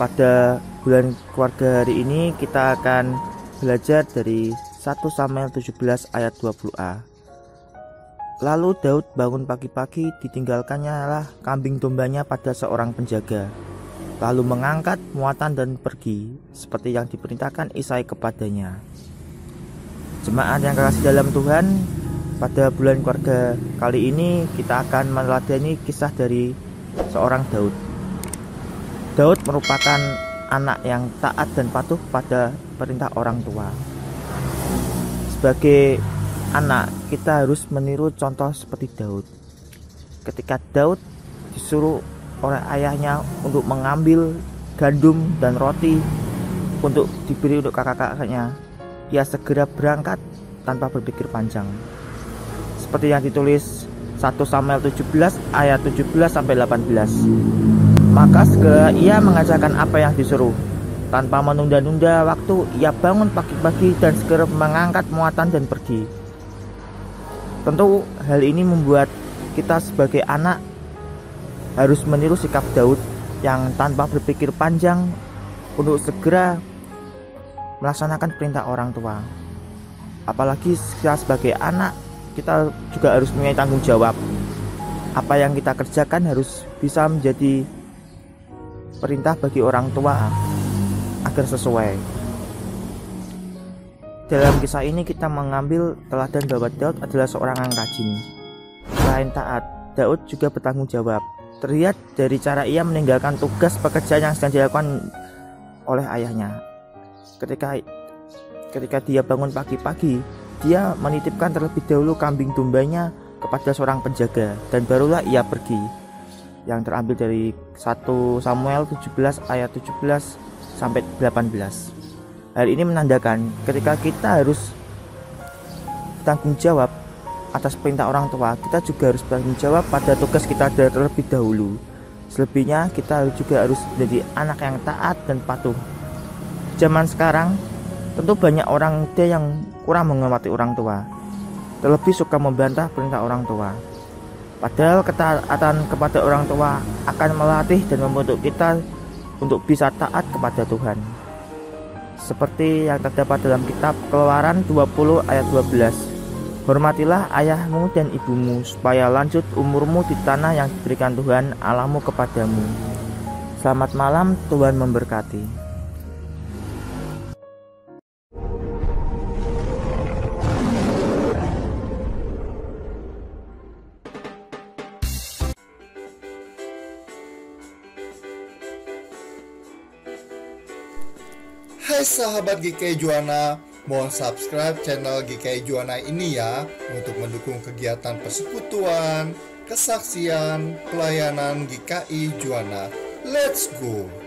Pada bulan keluarga hari ini kita akan belajar dari 1 Samuel 17 ayat 20a. Lalu Daud bangun pagi-pagi, ditinggalkannya lah kambing dombanya pada seorang penjaga, lalu mengangkat muatan dan pergi, seperti yang diperintahkan Isai kepadanya. Jemaat yang kasih dalam Tuhan, pada bulan keluarga kali ini kita akan meneladani kisah dari seorang Daud. Daud merupakan anak yang taat dan patuh pada perintah orang tua. Sebagai anak, kita harus meniru contoh seperti Daud. Ketika Daud disuruh oleh ayahnya untuk mengambil gandum dan roti untuk diberi untuk kakak-kakaknya, ia segera berangkat tanpa berpikir panjang. Seperti yang ditulis 1 Samuel 17 ayat 17-18. Maka segera ia mengerjakan apa yang disuruh. Tanpa menunda-nunda waktu, ia bangun pagi-pagi dan segera mengangkat muatan dan pergi. Tentu hal ini membuat kita sebagai anak harus meniru sikap Daud yang tanpa berpikir panjang untuk segera melaksanakan perintah orang tua. Apalagi kita sebagai anak, kita juga harus punya tanggung jawab. Apa yang kita kerjakan harus bisa menjadi perintah bagi orang tua agar sesuai. Dalam kisah ini kita mengambil teladan bahwa Daud adalah seorang yang rajin. Selain taat, Daud juga bertanggung jawab. Terlihat dari cara ia meninggalkan tugas pekerjaan yang sedang dilakukan oleh ayahnya. Ketika dia bangun pagi-pagi, dia menitipkan terlebih dahulu kambing dombanya kepada seorang penjaga, dan barulah ia pergi. Yang terambil dari 1 Samuel 17 ayat 17-18. Hal ini menandakan ketika kita harus bertanggung jawab atas perintah orang tua, kita juga harus bertanggung jawab pada tugas kita terlebih dahulu. Selebihnya kita juga harus menjadi anak yang taat dan patuh. Zaman sekarang tentu banyak orang muda yang kurang menghormati orang tua, terlebih suka membantah perintah orang tua. Padahal ketaatan kepada orang tua akan melatih dan membentuk kita untuk bisa taat kepada Tuhan. Seperti yang terdapat dalam kitab Keluaran 20 ayat 12. Hormatilah ayahmu dan ibumu supaya lanjut umurmu di tanah yang diberikan Tuhan Allahmu kepadamu. Selamat malam, Tuhan memberkati. Hai sahabat GKI Juana, mohon subscribe channel GKI Juana ini ya untuk mendukung kegiatan persekutuan, kesaksian, pelayanan GKI Juana. Let's go!